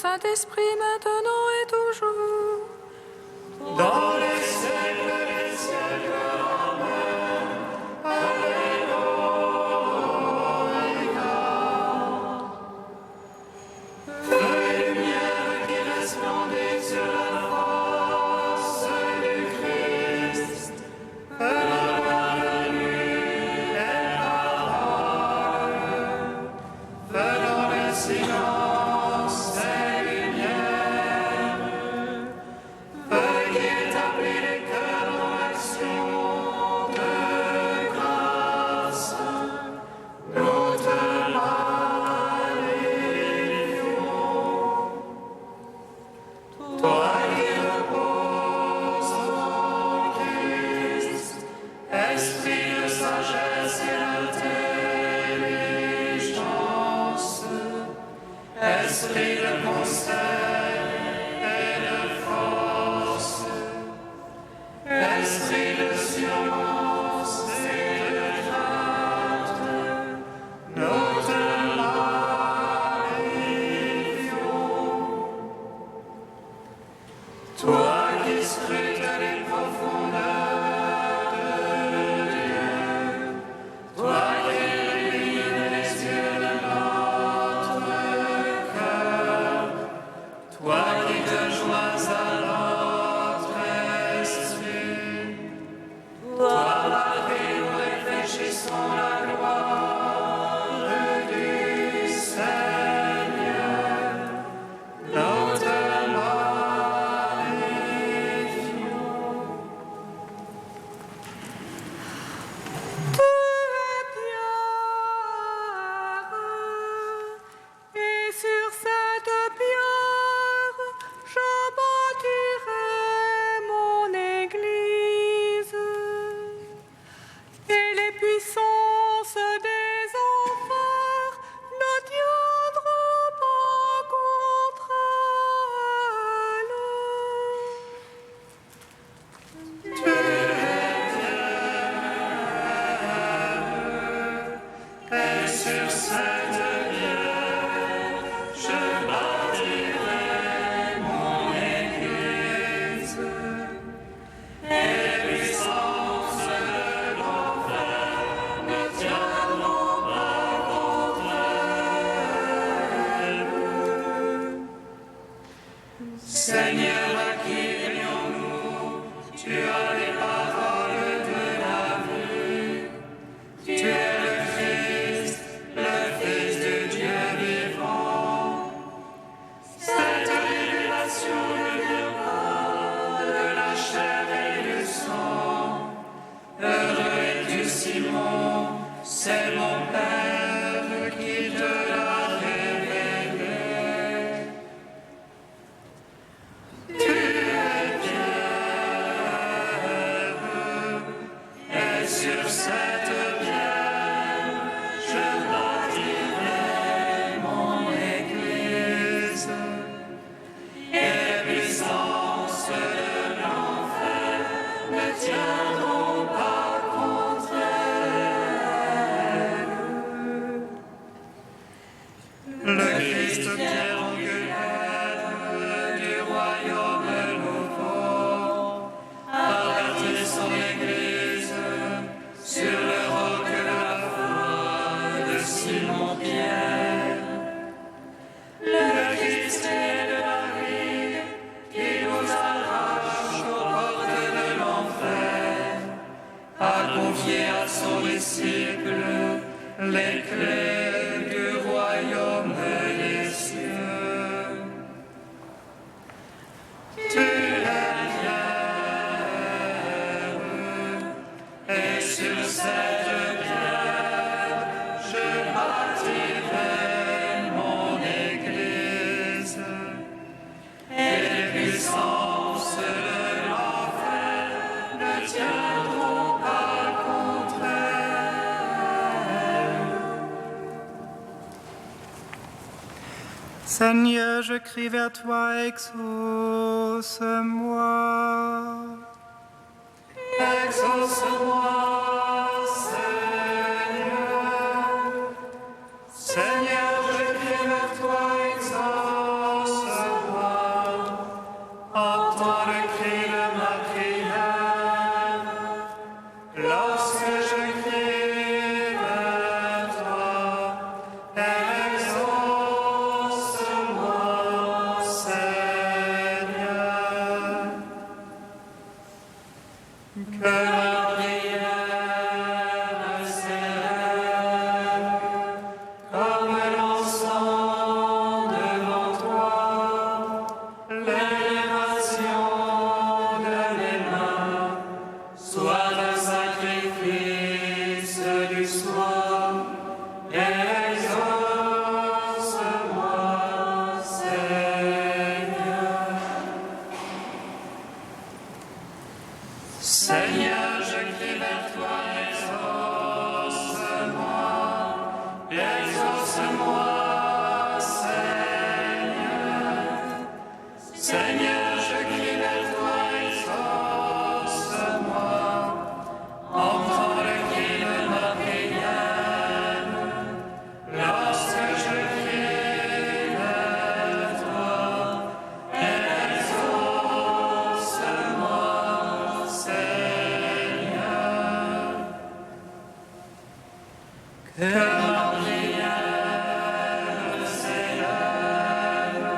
Saint-Esprit, maintenant et toujours. Dans les siècles des siècles. Amen. Alléluia. Feu et lumière qui resplendit sur la face du Christ. Feu dans la nuit et parole. Feu dans le silence et lumière. Feu qui établit les cœurs en action de grâce. Nous te magnifions. Toi qui reposes en Christ, esprit de sagesse et d'intelligence, esprit de conseil et de force, esprit de science et de crainte, nous te magnifions. Toi qui scrutes les profondeurs de Dieu, toi qui illumines les yeux de notre cœur, toi qui te joins à notre esprit, toi par qui nous réfléchissons la gloire du Seigneur, nous te magnifions. Tu es pierre, et sur cette pierre, je bâtirai mon église, et les puissances des enfers ne tiendront pas contre elle. Tu es pierre, et sur cette pierre, je bâtirai mon église, et les puissances de l'enfer ne tiendront pas contre elle. Seigneur, à qui irions-nous? Tu as les paroles de la vie. Tu es le Fils de Dieu vivant. Cette révélation ne vient pas de la chair et du sang. Heureux es-tu, Simon, c'est mon Père qui te l'a révélé. Tu es pierre, et sur cette pierre, je bâtirai mon église, et les puissances de l'enfer ne tiendront pas contre elle. Le Christ pierre angulaire du royaume nouveau a bâti son église sur le roc de la foi de Simon-Pierre. Le Christ est de la vie qui nous arrache aux portes de l'enfer, a confié à son disciple les clés du royaume des cieux. Tu es pierre, et sur cette pierre, je bâtirai mon église, et les puissances de l'enfer ne tiendront pas contre elle. Seigneur, je crie vers toi, exauce-moi. Exauce-moi, Seigneur. Seigneur, je crie vers toi, exauce-moi. Seigneur, je crie vers toi, exauce-moi. Entends le cri de ma prière. Lorsque je crie vers toi, exauce-moi, Seigneur. Que ma prière s'élève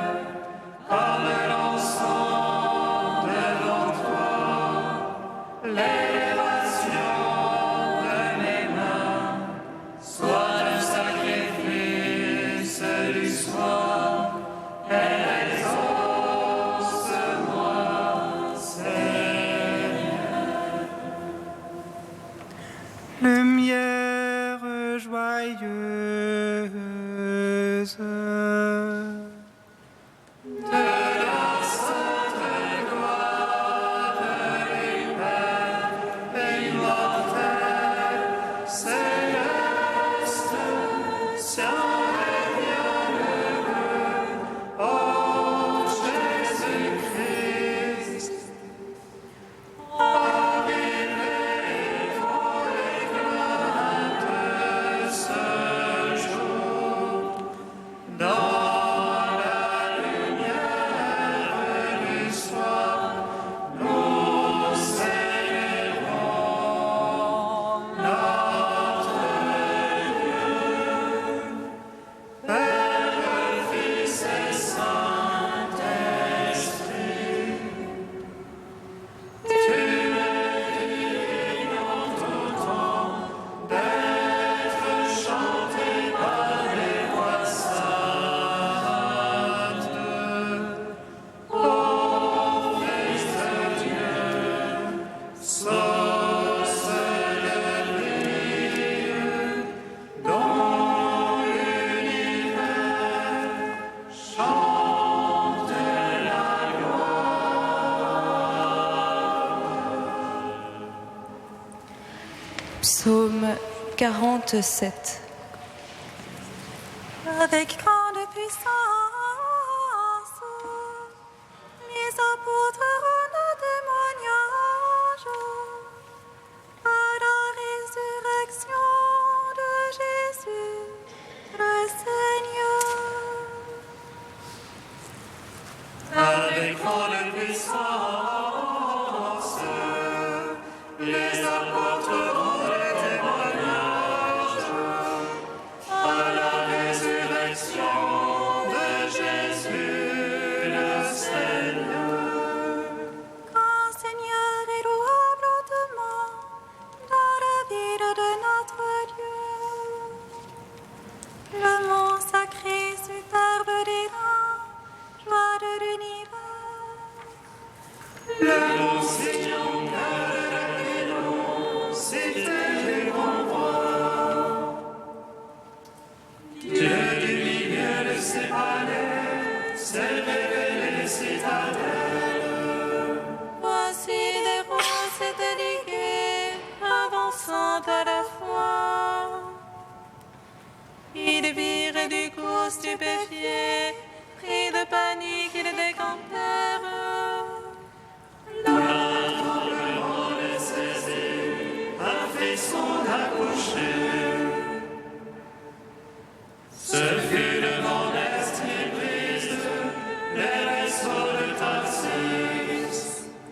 comme l'encens devant toi. L'élévation de mes mains soit un sacrifice du soir. Exauce-moi, Seigneur. Lumière joyeuse. De la sainte gloire immortelle, céleste, saint et bienheureux, ô Jésus-Christ, arrivez pour l'éclat de ce jour, dans la lumière du soir, nous célébrons notre Dieu, Père, Fils et Saint-Esprit. Tu es digne en tout temps d'être chanté par les voix saintes. Ô Fils de Dieu, source de vie, dont l'univers chante la Psaume 47. Avec grande puissance, les apôtres rendent témoignage à la résurrection de Jésus, le Seigneur. Avec grande puissance, les apôtres rendent témoignage à la résurrection de Jésus le Seigneur. Grand Seigneur et louable hautement dans la ville de notre Dieu. Le mont sacré, superbe des rangs, joie de l'univers. Le mont Sion, cœur de l'Aquilon, cité du grand roi. Dieu du milieu de ses palais, s'est révélé citadelle. Voici des roses et des ligues, avançant à la fois. Ils virent du coup stupéfiés, pris de panique, ils décampèrent. Tremblement les saisit, un frisson d'accoucher. Ce fut devant l'Est qui brise les vaisseaux de Tarsis.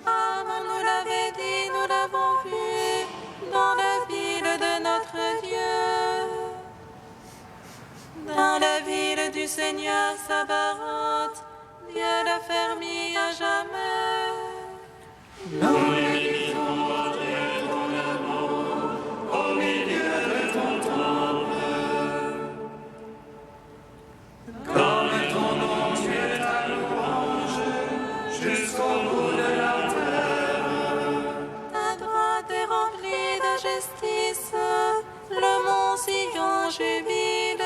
Avant nous l'avait dit, nous l'avons vu dans la ville de notre Dieu. Dans la ville du Seigneur Sabaoth, Dieu l'a fermé à jamais. Nous imitons, ô Dieu, ton amour au milieu de ton temple. Comme ton nom, Dieu, ta louange, jusqu'au bout de la terre. Ta droite est remplie de justice, le mont Sion jubile.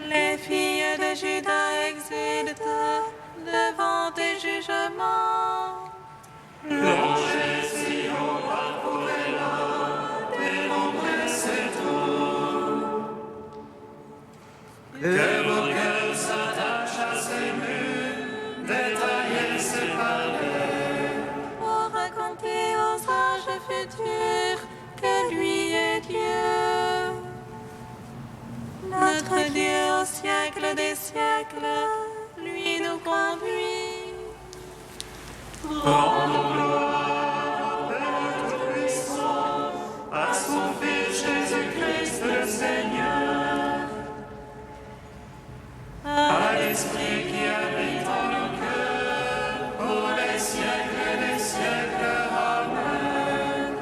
Les filles de Juda exultent devant tes jugements. Longez Sion, parcourez-la, dénombrez ses tours. Que vos cœurs s'attachent à ses murs. Notre Dieu au siècle des siècles, lui nous conduit. Rendons gloire au Père Tout-Puissant, à son Fils Jésus-Christ le Seigneur, à l'Esprit qui habite en nos cœurs, pour les siècles des siècles. Amen.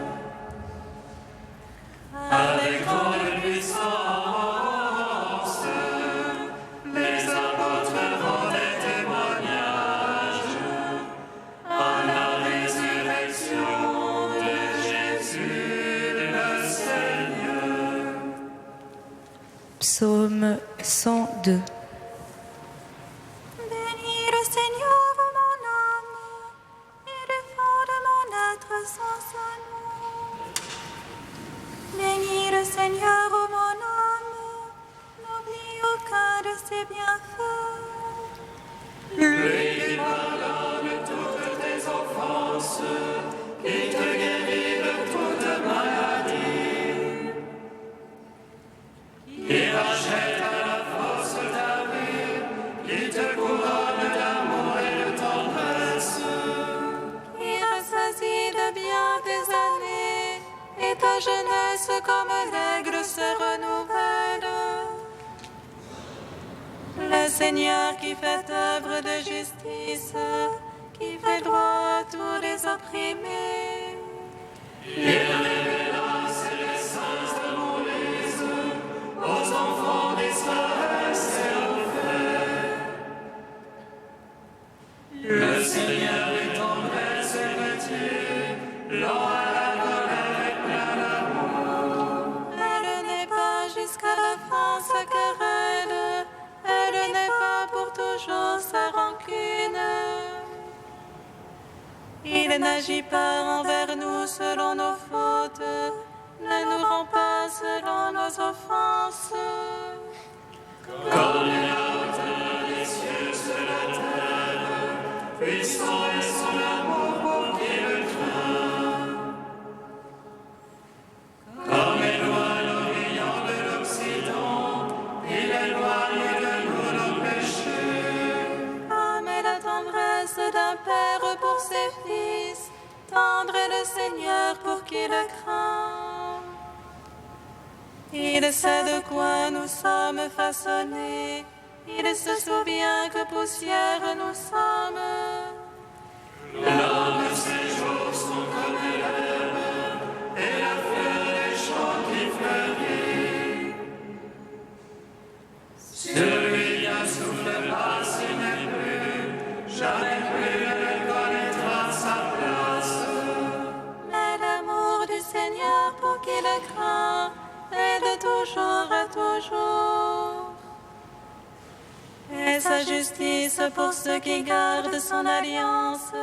Avec grande puissance, les apôtres rendaient témoignage à la résurrection de Jésus le Seigneur. Psaume 102. Bénis le Seigneur, mon âme, et le fond de mon être sans son nom. Bénis le Seigneur, mon âme, n'oublie aucun de ses bienfaits. Lui qui pardonne toutes tes offenses, qui te guérit de toute maladie, qui rachète à la force ta vie, qui te couronne d'amour et de tendresse, Qui rassasie de bien tes années, et ta jeunesse comme l'aigle se renouvelle. Le Seigneur qui fait œuvre de justice, qui fait droit à tous les opprimés. il révéla ses desseins de Moïse aux enfants d'Israël ses refaits. Le Seigneur est tendresse et retier, lent à la colère et plein d'amour. Elle n'est pas jusqu'à la fin sa querelle, elle n'est pas pour toujours sa rancune. Il n'agit pas envers nous selon nos fautes, ne nous rend pas selon nos offenses. Comme il a hauteur des cieux sur la terre, puissant est son amour pour qui le craint. Comme éloigne l'Orient de l'Occident, il éloigne de nous nos péchés. Comme est la tendresse d'un père pour ses fils, tendre est le Seigneur pour qui le craint. Il sait de quoi nous sommes façonnés, il se souvient que poussière nous sommes. L'homme de ses jours sont comme l'herbe, et la fleur des champs qui fleurit. Celui qui un souffle passe, il n'est plus, jamais plus ne connaîtra sa place. Mais l'amour du Seigneur pour qui le craint est de toujours à toujours. Et sa justice pour ceux qui gardent son alliance,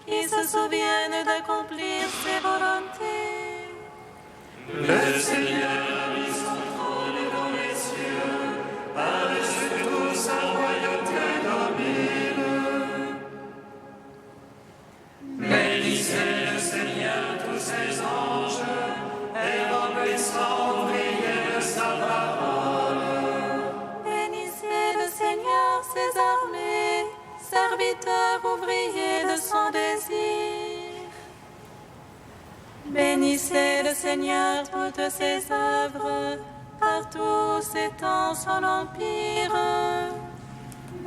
qui se souviennent d'accomplir ses volontés. Le Seigneur a mis son trône dans les cieux, par-dessus tout sa royauté domine. Bénissez le Seigneur tous ses anges, et remplissant briller de sa parole. Bénissez le Seigneur ses armées, serviteurs ouvriers de son désir. Bénissez le Seigneur toutes ses œuvres, partout s'étend son empire.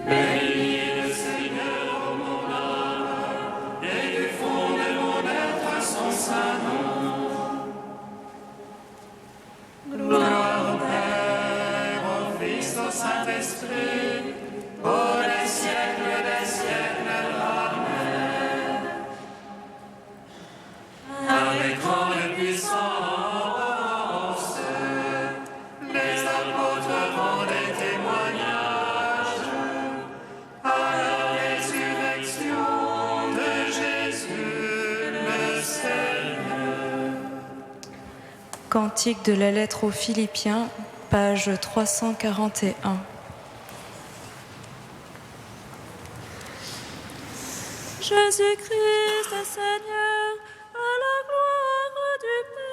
Bénis le Seigneur, ô mon âme, et du fond de mon être son saint nom. Gloire au Père, au Fils, au Saint-Esprit, pour les siècles des siècles. Amen. Avec grande puissance, les apôtres rendaient témoignage à la résurrection de Jésus le Seigneur. Cantique de la lettre aux Philippiens, page 341. Jésus-Christ, Seigneur, à la gloire du Père.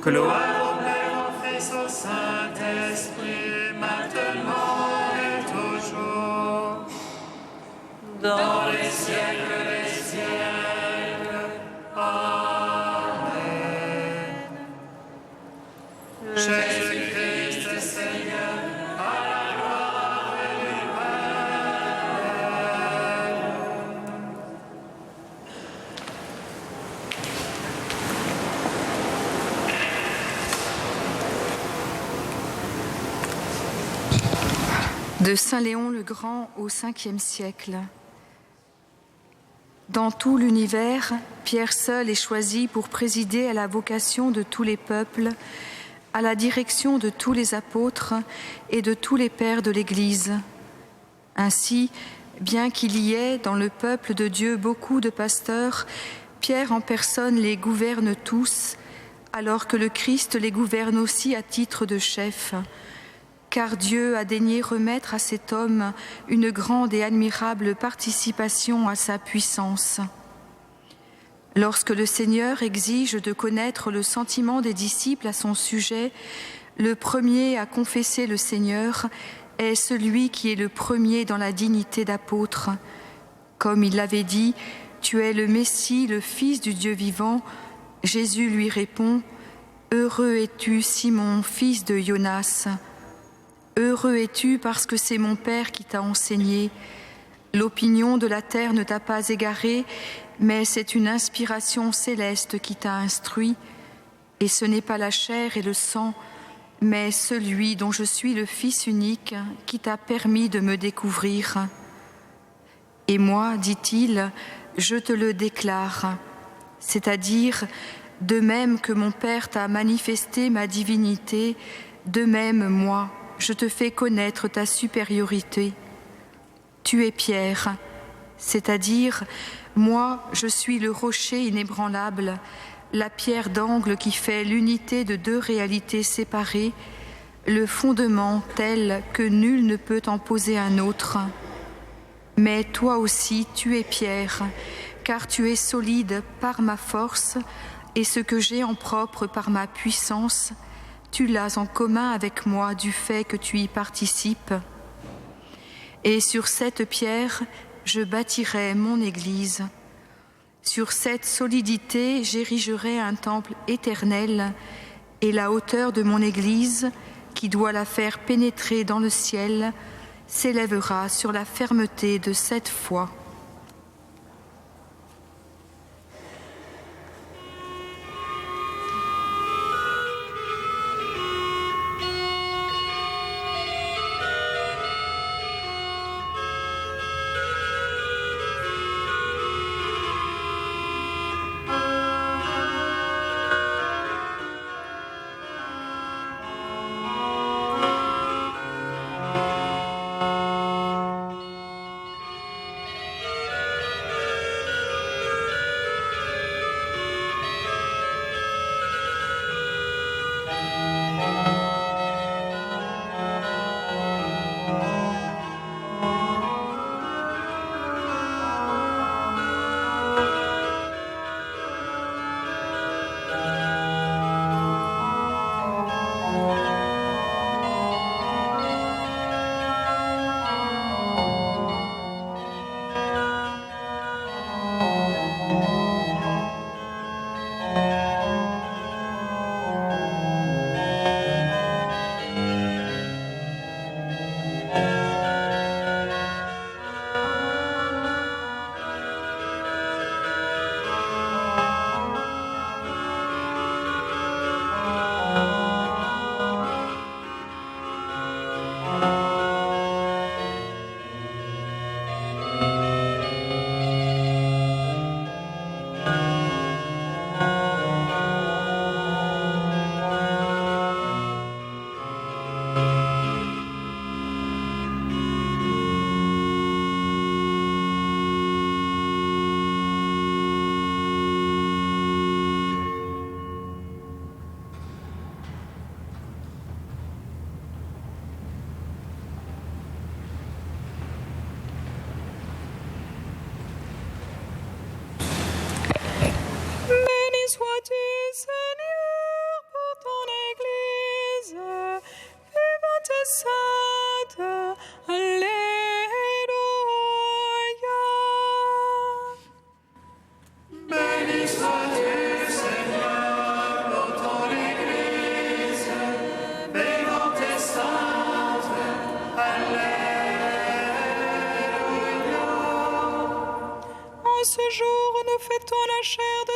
Gloire au Père, au Fils, au Saint-Esprit, maintenant et toujours, dans les siècles des siècles. Amen. Jésus-Christ, Seigneur, à la gloire du De Saint Léon le Grand au 5e siècle. Dans tout l'univers, Pierre seul est choisi pour présider à la vocation de tous les peuples, à la direction de tous les apôtres et de tous les pères de l'Église. Ainsi, bien qu'il y ait dans le peuple de Dieu beaucoup de pasteurs, Pierre en personne les gouverne tous, alors que le Christ les gouverne aussi à titre de chef. Car Dieu a daigné remettre à cet homme une grande et admirable participation à sa puissance. Lorsque le Seigneur exige de connaître le sentiment des disciples à son sujet, le premier à confesser le Seigneur est celui qui est le premier dans la dignité d'apôtre. Comme il l'avait dit, « Tu es le Messie, le Fils du Dieu vivant », Jésus lui répond, « Heureux es-tu, Simon, fils de Jonas ». Heureux es-tu parce que c'est mon Père qui t'a enseigné. L'opinion de la terre ne t'a pas égaré, mais c'est une inspiration céleste qui t'a instruit. Et ce n'est pas la chair et le sang, mais celui dont je suis le Fils unique qui t'a permis de me découvrir. Et moi, dit-il, je te le déclare, c'est-à-dire, de même que mon Père t'a manifesté ma divinité, de même moi, je te fais connaître ta supériorité. Tu es Pierre, c'est-à-dire, moi, je suis le rocher inébranlable, la pierre d'angle qui fait l'unité de deux réalités séparées, le fondement tel que nul ne peut en poser un autre. Mais toi aussi, tu es Pierre, car tu es solide par ma force, et ce que j'ai en propre par ma puissance, tu l'as en commun avec moi du fait que tu y participes. Et sur cette pierre, je bâtirai mon Église. Sur cette solidité, j'érigerai un temple éternel, et la hauteur de mon Église, qui doit la faire pénétrer dans le ciel, s'élèvera sur la fermeté de cette foi.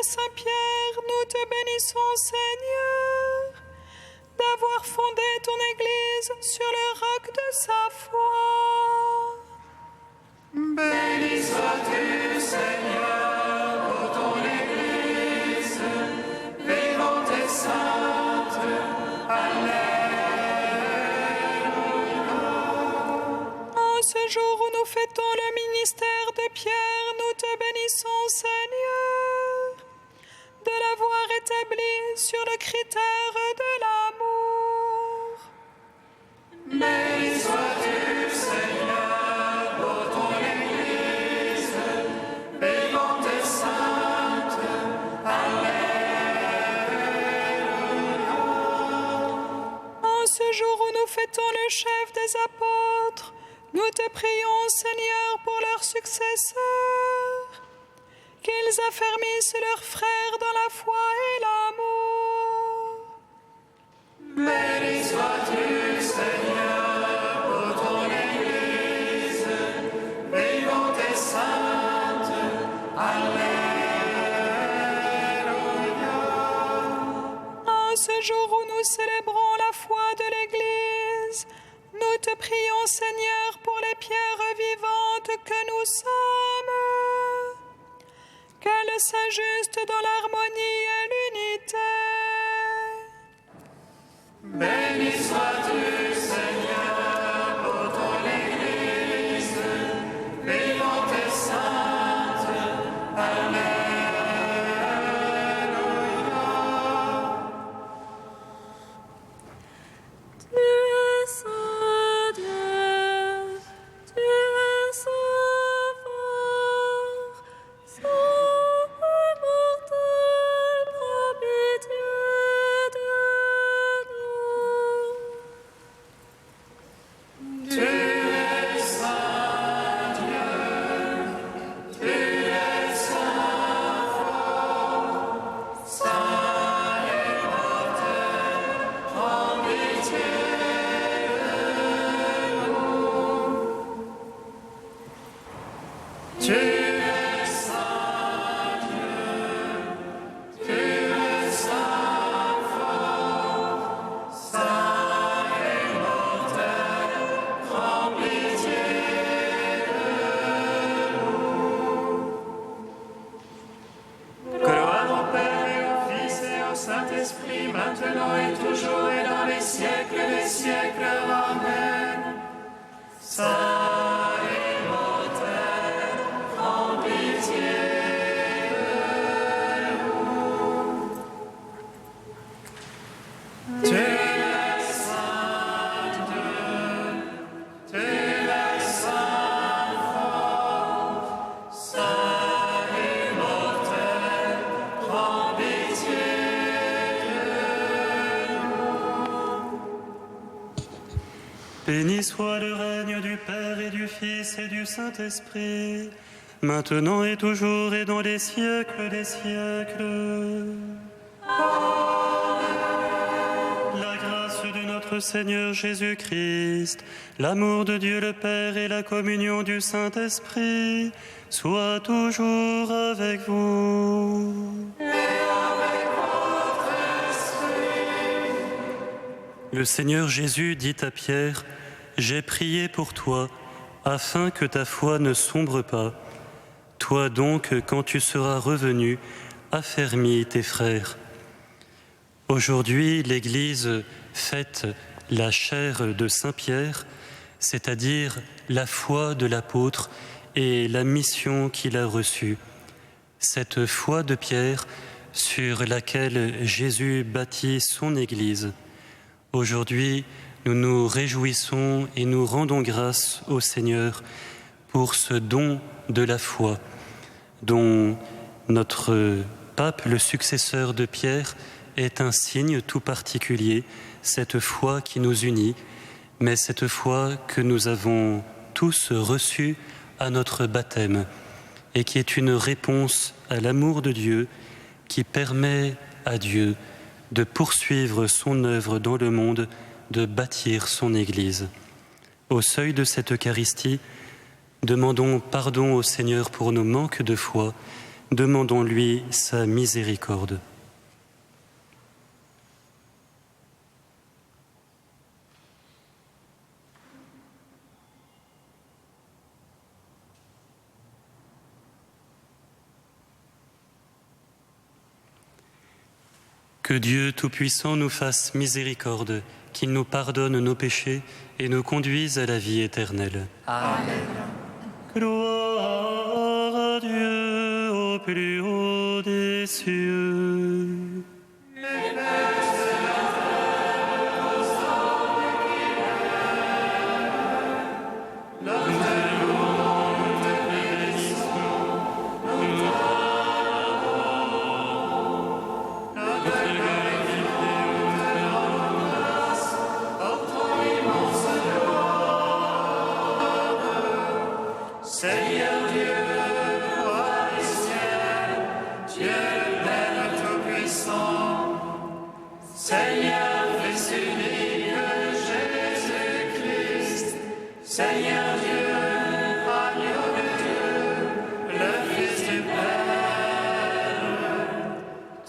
Saint Pierre, nous te bénissons, Seigneur, d'avoir fondé ton Église sur le roc de sa foi. Béni sois-tu, Seigneur, pour ton Église, vivante et sainte. Alléluia. En ce jour où nous fêtons le ministère de Pierre, nous te bénissons, Seigneur, de l'avoir établi sur le critère de l'amour. Béni sois-tu, Seigneur, pour ton Église, vivante et sainte. Alléluia. En ce jour où nous fêtons le chef des apôtres, nous te prions, Seigneur, pour leurs successeurs, qu'ils affermissent leurs frères dans la foi et l'amour. Béni sois-tu, Seigneur, pour ton Église, vivante et sainte. Alléluia. En ce jour où nous célébrons la foi de l'Église, nous te prions, Seigneur, pour les pierres vivantes que nous sommes, qu'elles s'ajustent dans l'harmonie et l'unité. Béni sois-tu, Seigneur, pour ton Église, vivante et sainte. Alléluia. Tu es saint Dieu, tu es saint fort, saint immortel, prends pitié de nous. Tu es saint Dieu, tu es saint fort, saint immortel, prends pitié de nous. Tu es saint Dieu, tu es saint fort, saint immortel, prends pitié de nous. Gloire au Père et au Fils et au Saint-Esprit, maintenant et toujours et dans les siècles des siècles. Amen. Saint immortel, prends pitié de nous. Tu es saint Dieu, tu es saint fort, saint immortel, prends pitié de nous. Béni soit le règne du Père et du Fils et du Saint-Esprit, maintenant et toujours et dans les siècles des siècles. La grâce de notre Seigneur Jésus-Christ, l'amour de Dieu le Père et la communion du Saint-Esprit soient toujours avec vous. Le Seigneur Jésus dit à Pierre, « J'ai prié pour toi, afin que ta foi ne sombre pas. Toi donc, quand tu seras revenu, affermis tes frères. » Aujourd'hui, l'Église fête la chair de Saint Pierre, c'est-à-dire la foi de l'apôtre et la mission qu'il a reçue. Cette foi de Pierre sur laquelle Jésus bâtit son Église. Aujourd'hui, nous nous réjouissons et nous rendons grâce au Seigneur pour ce don de la foi, dont notre pape, le successeur de Pierre, est un signe tout particulier, cette foi qui nous unit, mais cette foi que nous avons tous reçue à notre baptême et qui est une réponse à l'amour de Dieu qui permet à Dieu de poursuivre son œuvre dans le monde, de bâtir son Église. Au seuil de cette Eucharistie, demandons pardon au Seigneur pour nos manques de foi, Demandons-lui sa miséricorde. Que Dieu Tout-Puissant nous fasse miséricorde, qu'il nous pardonne nos péchés et nous conduise à la vie éternelle. Amen. Gloire à Dieu au plus haut des cieux. Seigneur Dieu, roi des cieux, Dieu le Père Tout-Puissant, Seigneur Fils unique Jésus-Christ, Seigneur Dieu, agneau de Dieu, le Fils du Père,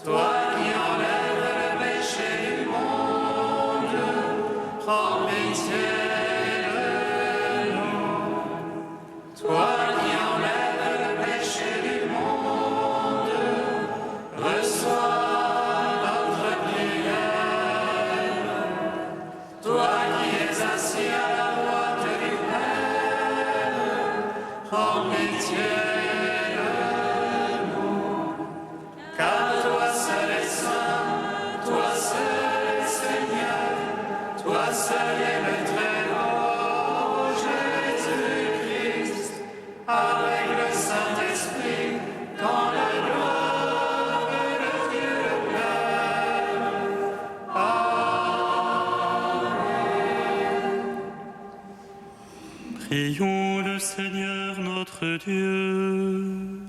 toi qui enlèves le péché du monde, prends pitié. Toi qui enlèves le péché du monde, reçois notre prière. Toi qui es assis à la droite du Père, prends pitié de nous. Car toi seul est saint, toi seul est Seigneur, toi seul est le Très-Haut, Jésus-Christ. Avec le Saint-Esprit, dans la gloire de Dieu le Père. Amen. Prions le Seigneur notre Dieu.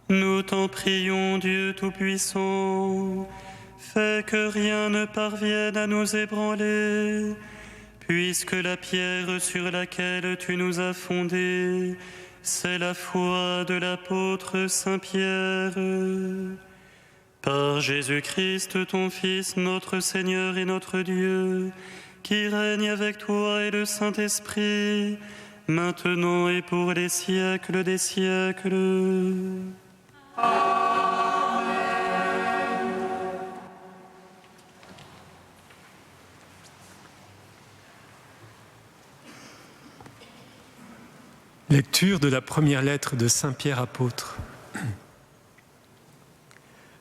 Nous t'en prions, Dieu Tout-Puissant, fais que rien ne parvienne à nous ébranler, puisque la pierre sur laquelle tu nous as fondés, c'est la foi de l'apôtre Saint-Pierre. Par Jésus-Christ, ton Fils, notre Seigneur et notre Dieu, qui règne avec toi et le Saint-Esprit, maintenant et pour les siècles des siècles. Lecture de la première lettre de Saint Pierre apôtre.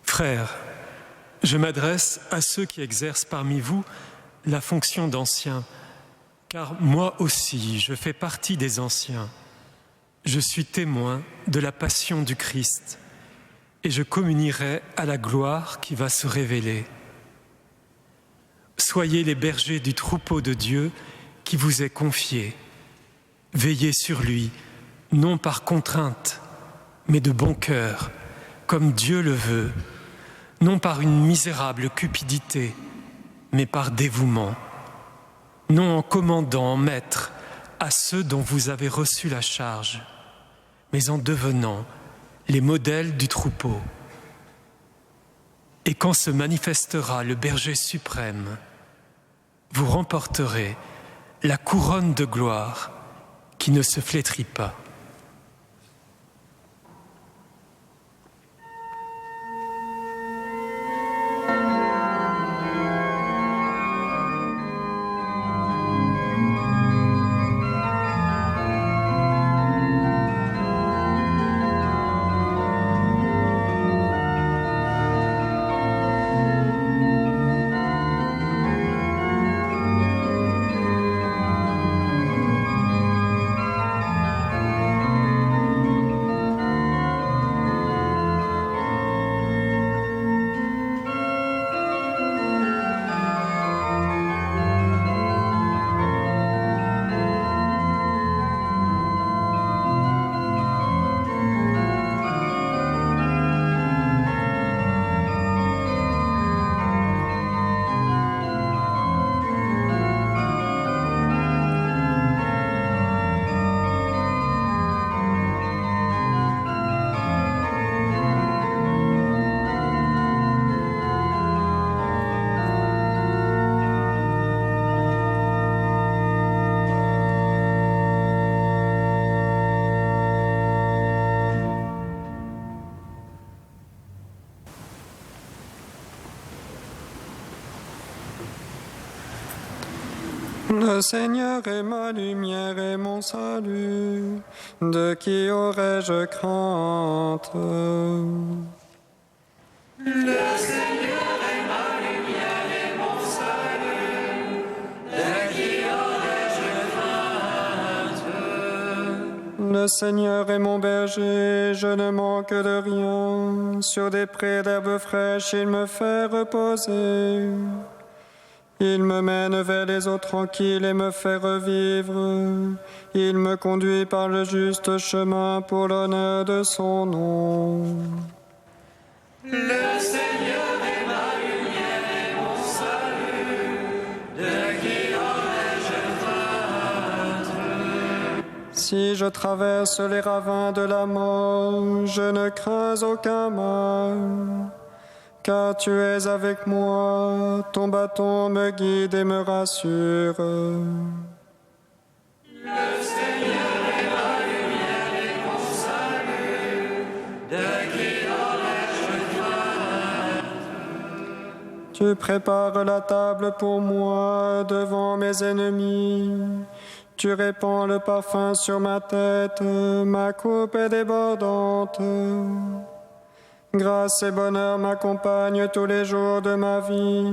Frères, je m'adresse à ceux qui exercent parmi vous la fonction d'anciens, car moi aussi je fais partie des anciens. Je suis témoin de la passion du Christ et je communierai à la gloire qui va se révéler. Soyez les bergers du troupeau de Dieu qui vous est confié. Veillez sur lui, non par contrainte, mais de bon cœur, comme Dieu le veut, non par une misérable cupidité, mais par dévouement, non en commandant en maître à ceux dont vous avez reçu la charge, mais en devenant les modèles du troupeau. Et quand se manifestera le berger suprême, vous remporterez la couronne de gloire qui ne se flétrit pas. Le Seigneur est ma lumière et mon salut. De qui aurais-je crainte? Le Seigneur est ma lumière et mon salut. De qui aurais-je crainte? Le Seigneur est mon berger, je ne manque de rien. Sur des prés d'herbes fraîches, il me fait reposer. Il me mène vers les eaux tranquilles et me fait revivre. Il me conduit par le juste chemin pour l'honneur de son nom. Le Seigneur est ma lumière et mon salut. De qui aurais-je crainte? Si je traverse les ravins de la mort, je ne crains aucun mal. Car tu es avec moi, ton bâton me guide et me rassure. Le Seigneur est ma lumière et mon salut. De qui aurais-je crainte? Tu prépares la table pour moi devant mes ennemis. Tu répands le parfum sur ma tête, ma coupe est débordante. Grâce et bonheur m'accompagnent tous les jours de ma vie.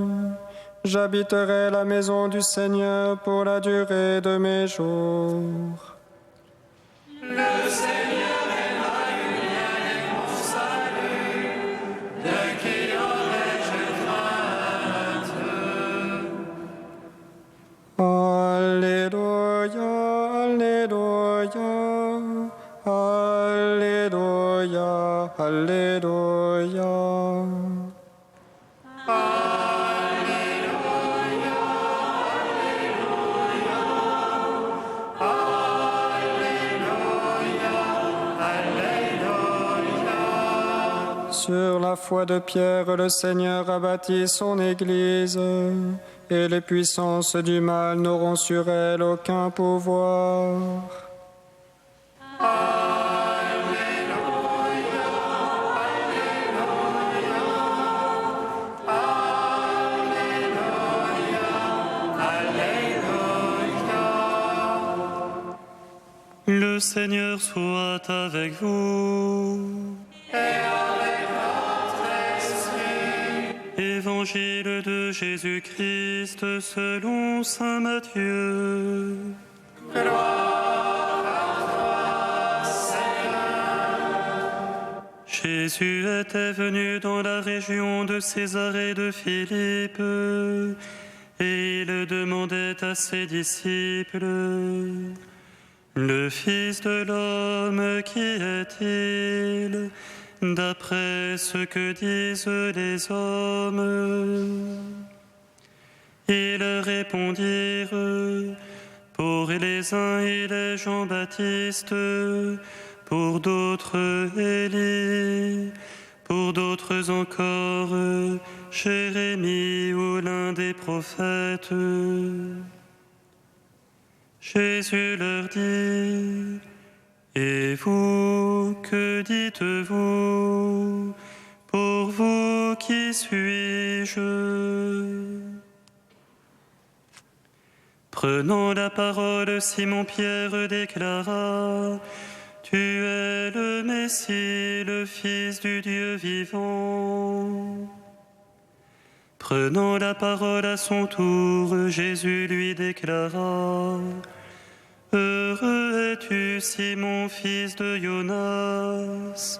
J'habiterai la maison du Seigneur pour la durée de mes jours. Le Seigneur est ma lumière et mon salut. De qui aurais-je crainte? Alléluia, Alléluia, Alléluia, Alléluia. Sur la foi de Pierre, le Seigneur a bâti son Église, et les puissances du mal n'auront sur elle aucun pouvoir. Le Seigneur soit avec vous. Et avec votre esprit. Évangile de Jésus-Christ selon saint Matthieu. Gloire à toi, Seigneur. Jésus était venu dans la région de Césarée de Philippe, et il demandait à ses disciples: Le Fils de l'homme, qui est-il, d'après ce que disent les hommes? Ils répondirent: Pour les uns, il est Jean-Baptiste, pour d'autres, Élie, pour d'autres encore, Jérémie ou l'un des prophètes. Jésus leur dit: Et vous, que dites-vous? Pour vous, qui suis-je? Prenant la parole, Simon-Pierre déclara: Tu es le Messie, le Fils du Dieu vivant. Prenant la parole à son tour, Jésus lui déclara: Heureux es-tu, Simon, fils de Jonas.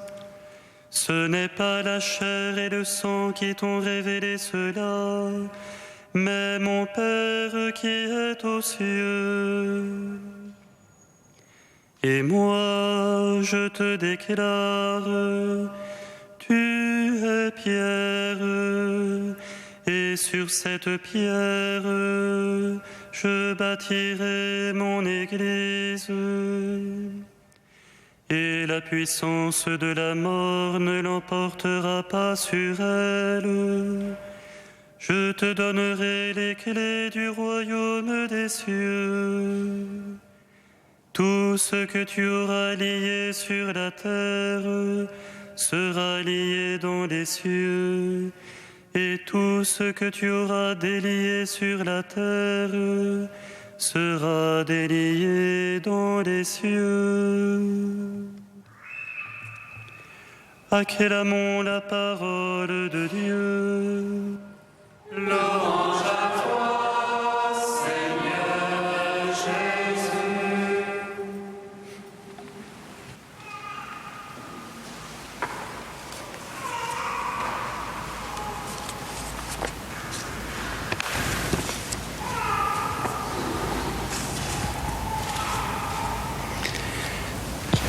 Ce n'est pas la chair et le sang qui t'ont révélé cela, mais mon Père qui est aux cieux. Et moi, je te déclare, tu es Pierre, et sur cette pierre, je bâtirai mon Église. Et la puissance de la mort ne l'emportera pas sur elle. Je te donnerai les clés du royaume des cieux. Tout ce que tu auras lié sur la terre sera lié dans les cieux, et tout ce que tu auras délié sur la terre sera délié dans les cieux. Acclamons la parole de Dieu. Louange à toi, Seigneur Jésus.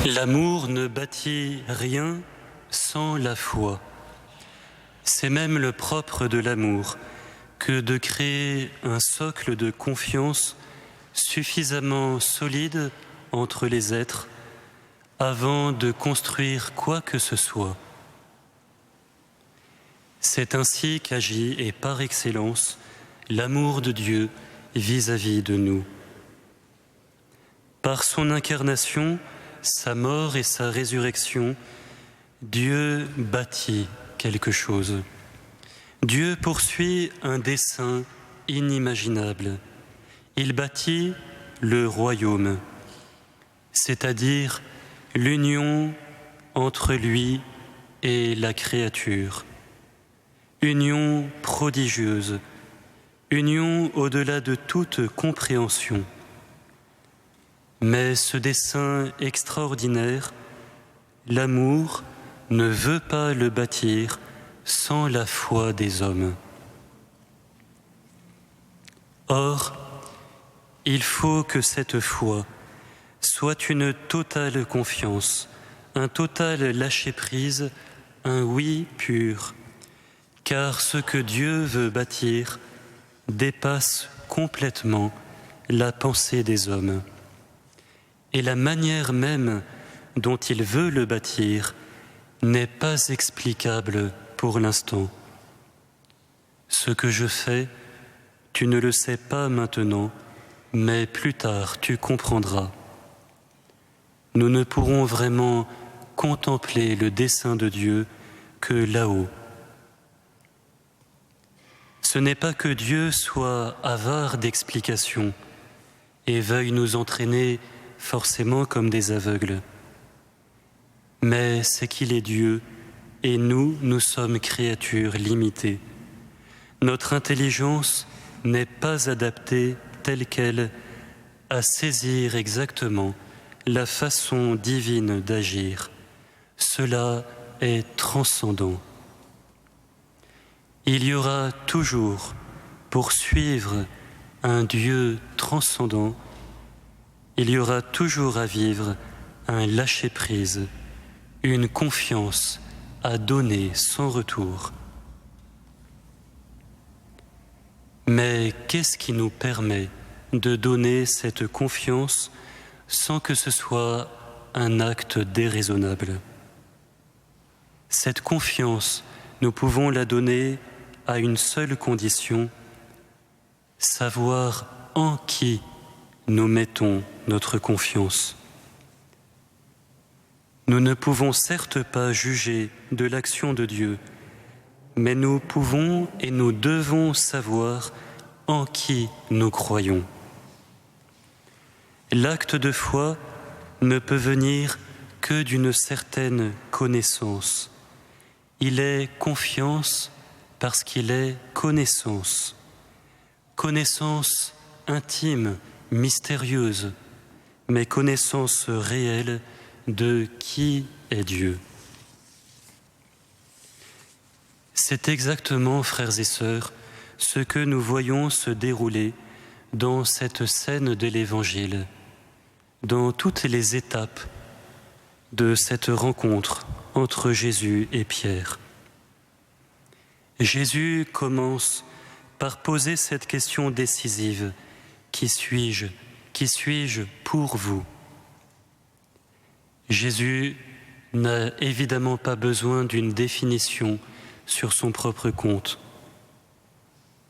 L'amour ne bâtit rien sans la foi. C'est même le propre de l'amour que de créer un socle de confiance suffisamment solide entre les êtres avant de construire quoi que ce soit. C'est ainsi qu'agit et par excellence l'amour de Dieu vis-à-vis de nous. Par son incarnation, sa mort et sa résurrection, Dieu bâtit quelque chose. Dieu poursuit un dessein inimaginable. Il bâtit le royaume, c'est-à-dire l'union entre lui et la créature. Union prodigieuse, union au-delà de toute compréhension. Mais ce dessein extraordinaire, l'amour, ne veut pas le bâtir sans la foi des hommes. Or, il faut que cette foi soit une totale confiance, un total lâcher-prise, un oui pur, car ce que Dieu veut bâtir dépasse complètement la pensée des hommes. Et la manière même dont il veut le bâtir n'est pas explicable pour l'instant. Ce que je fais, tu ne le sais pas maintenant, mais plus tard tu comprendras. Nous ne pourrons vraiment contempler le dessein de Dieu que là-haut. Ce n'est pas que Dieu soit avare d'explications et veuille nous entraîner forcément comme des aveugles. Mais c'est qu'il est Dieu et nous sommes créatures limitées. Notre intelligence n'est pas adaptée telle qu'elle à saisir exactement la façon divine d'agir. Cela est transcendant. Il y aura toujours, pour suivre un Dieu transcendant, il y aura toujours à vivre un lâcher-prise, une confiance à donner sans retour. Mais qu'est-ce qui nous permet de donner cette confiance sans que ce soit un acte déraisonnable? Cette confiance, nous pouvons la donner à une seule condition, savoir en qui nous mettons notre confiance. Nous ne pouvons certes pas juger de l'action de Dieu, mais nous pouvons et nous devons savoir en qui nous croyons. L'acte de foi ne peut venir que d'une certaine connaissance. Il est confiance parce qu'il est connaissance. Connaissance intime, mystérieuse, mais connaissance réelle de qui est Dieu. C'est exactement, frères et sœurs, ce que nous voyons se dérouler dans cette scène de l'Évangile, dans toutes les étapes de cette rencontre entre Jésus et Pierre. Jésus commence par poser cette question décisive: qui suis-je? Qui suis-je pour vous? Jésus n'a évidemment pas besoin d'une définition sur son propre compte,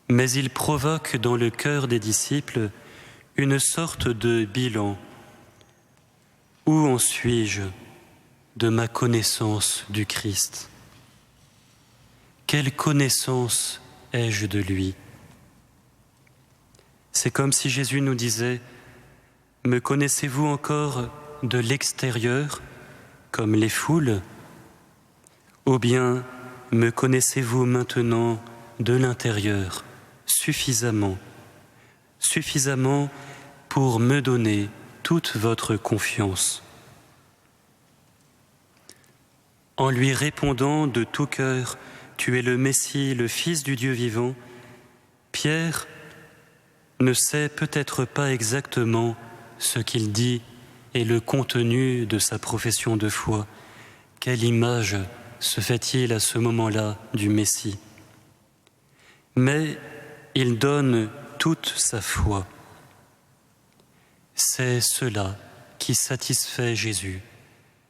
mais il provoque dans le cœur des disciples une sorte de bilan. Où en suis-je de ma connaissance du Christ? Quelle connaissance ai-je de lui? C'est comme si Jésus nous disait « Me connaissez-vous encore de l'extérieur, comme les foules ? Ou bien me connaissez-vous maintenant de l'intérieur, suffisamment pour me donner toute votre confiance ?» En lui répondant de tout cœur « Tu es le Messie, le Fils du Dieu vivant », Pierre ne sait peut-être pas exactement ce qu'il dit et le contenu de sa profession de foi. Quelle image se fait-il à ce moment-là du Messie? Mais il donne toute sa foi. C'est cela qui satisfait Jésus,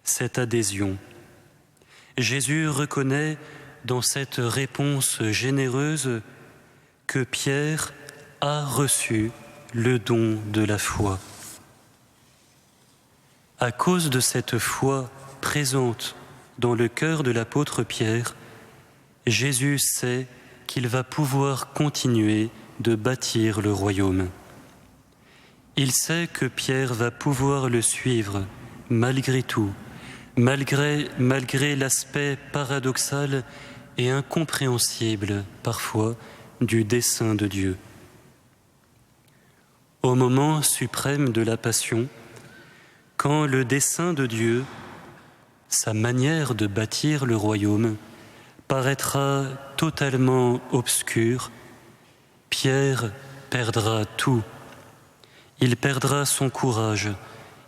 cette adhésion. Jésus reconnaît dans cette réponse généreuse que Pierre a reçu le don de la foi. À cause de cette foi présente dans le cœur de l'apôtre Pierre, Jésus sait qu'il va pouvoir continuer de bâtir le royaume. Il sait que Pierre va pouvoir le suivre malgré tout, malgré l'aspect paradoxal et incompréhensible parfois du dessein de Dieu. Au moment suprême de la Passion, quand le dessein de Dieu, sa manière de bâtir le royaume, paraîtra totalement obscur, Pierre perdra tout. Il perdra son courage,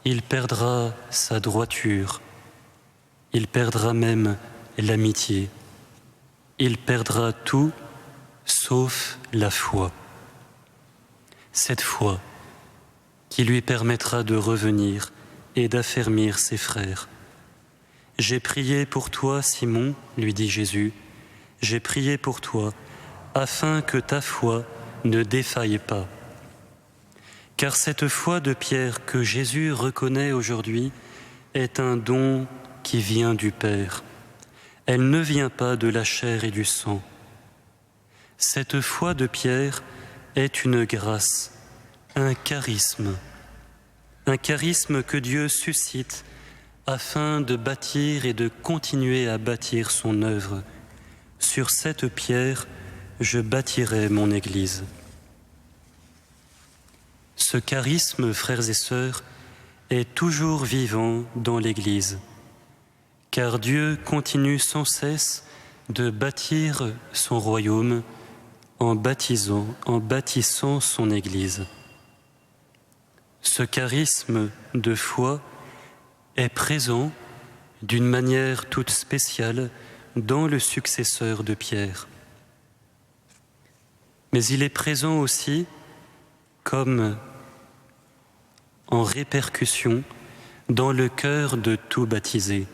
il perdra sa droiture, il perdra même l'amitié. Il perdra tout sauf la foi. Cette foi qui lui permettra de revenir et d'affermir ses frères. « J'ai prié pour toi, Simon, lui dit Jésus, j'ai prié pour toi, afin que ta foi ne défaille pas. » Car cette foi de Pierre que Jésus reconnaît aujourd'hui est un don qui vient du Père. Elle ne vient pas de la chair et du sang. Cette foi de Pierre est une grâce, un charisme que Dieu suscite afin de bâtir et de continuer à bâtir son œuvre. Sur cette pierre, je bâtirai mon Église. Ce charisme, frères et sœurs, est toujours vivant dans l'Église, car Dieu continue sans cesse de bâtir son royaume en bâtissant son Église. Ce charisme de foi est présent d'une manière toute spéciale dans le successeur de Pierre. Mais il est présent aussi comme en répercussion dans le cœur de tout baptisé.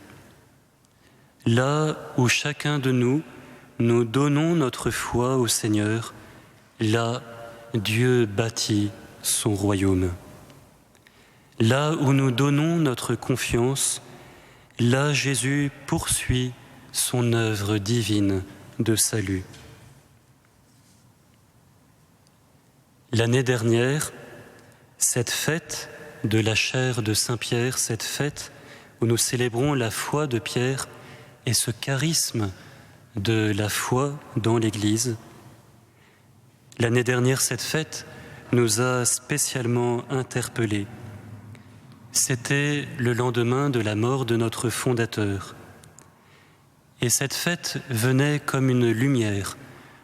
Là où chacun de nous donnons notre foi au Seigneur, là Dieu bâtit son royaume. Là où nous donnons notre confiance, là Jésus poursuit son œuvre divine de salut. L'année dernière, cette fête de la chaire de Saint-Pierre, cette fête où nous célébrons la foi de Pierre et ce charisme de la foi dans l'Église, l'année dernière, cette fête nous a spécialement interpellés. C'était le lendemain de la mort de notre fondateur. Et cette fête venait comme une lumière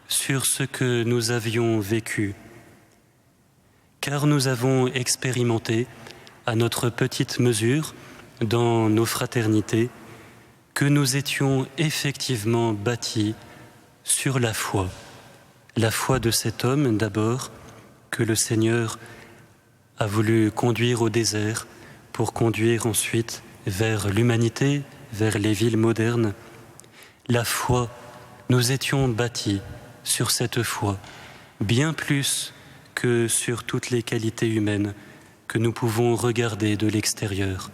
sur ce que nous avions vécu. Car nous avons expérimenté, à notre petite mesure, dans nos fraternités, que nous étions effectivement bâtis sur la foi de cet homme d'abord, que le Seigneur a voulu conduire au désert pour conduire ensuite vers l'humanité, vers les villes modernes. La foi, nous étions bâtis sur cette foi, bien plus que sur toutes les qualités humaines que nous pouvons regarder de l'extérieur.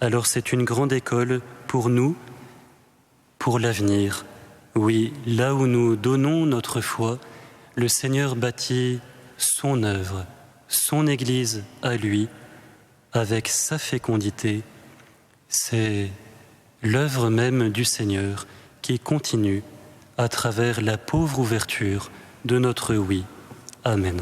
Alors c'est une grande école pour nous, pour l'avenir. Oui, là où nous donnons notre foi, le Seigneur bâtit son œuvre, son Église à lui, avec sa fécondité. C'est l'œuvre même du Seigneur qui continue à travers la pauvre ouverture de notre oui. Amen.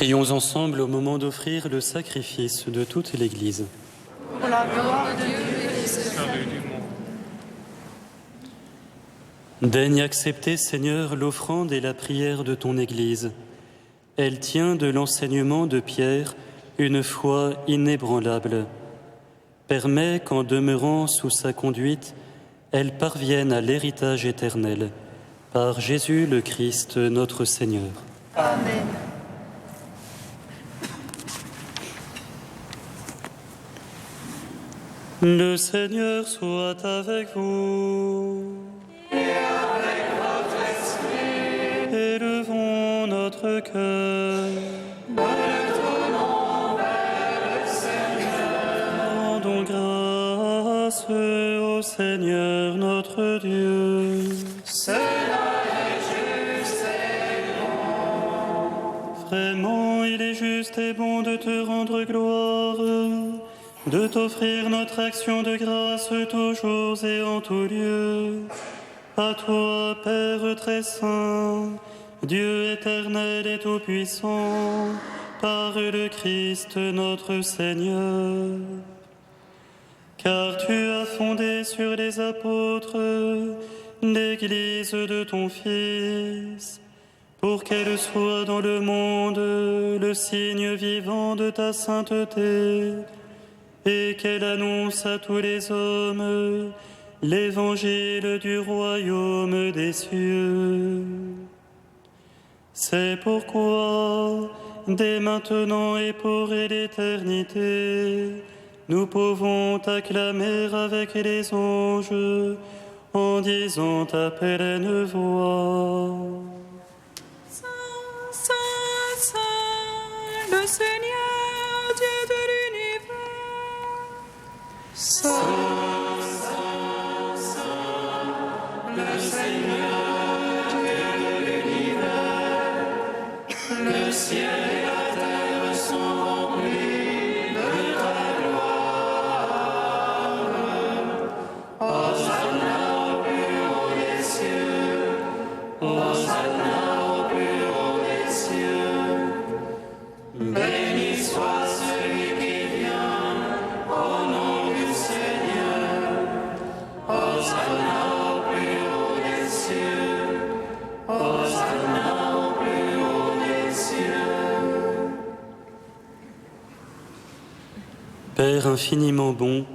Prions ensemble au moment d'offrir le sacrifice de toute l'Église. Pour la gloire de Dieu et des œuvres du monde. Daigne accepter, Seigneur, l'offrande et la prière de ton Église. Elle tient de l'enseignement de Pierre une foi inébranlable. Permets qu'en demeurant sous sa conduite, elle parvienne à l'héritage éternel. Par Jésus le Christ, notre Seigneur. Amen. Le Seigneur soit avec vous. Et avec votre esprit. Élevons notre cœur. Nous le tournons vers le Seigneur. Rendons grâce au Seigneur notre Dieu. Cela est juste et bon. Vraiment, il est juste et bon de te rendre gloire, de t'offrir notre action de grâce toujours et en tout lieu. À toi, Père très saint, Dieu éternel et tout-puissant, par le Christ notre Seigneur. Car tu as fondé sur les apôtres l'Église de ton Fils, pour qu'elle soit dans le monde le signe vivant de ta sainteté, et qu'elle annonce à tous les hommes l'évangile du royaume des cieux. C'est pourquoi, dès maintenant et pour l'éternité, nous pouvons t'acclamer avec les anges en disant à pleine voix. Saint, Saint, Saint, le Seigneur Dieu de l'univers. Saint, le Seigneur Dieu de l'univers, le ciel et la terre sont remplis de ta gloire. Hosanna au plus haut des cieux, Hosanna au plus haut des cieux. Béni soit celui qui vient au nom du Seigneur. Hosanna au plus haut des cieux, Hosanna au plus haut des cieux. Père infiniment bon,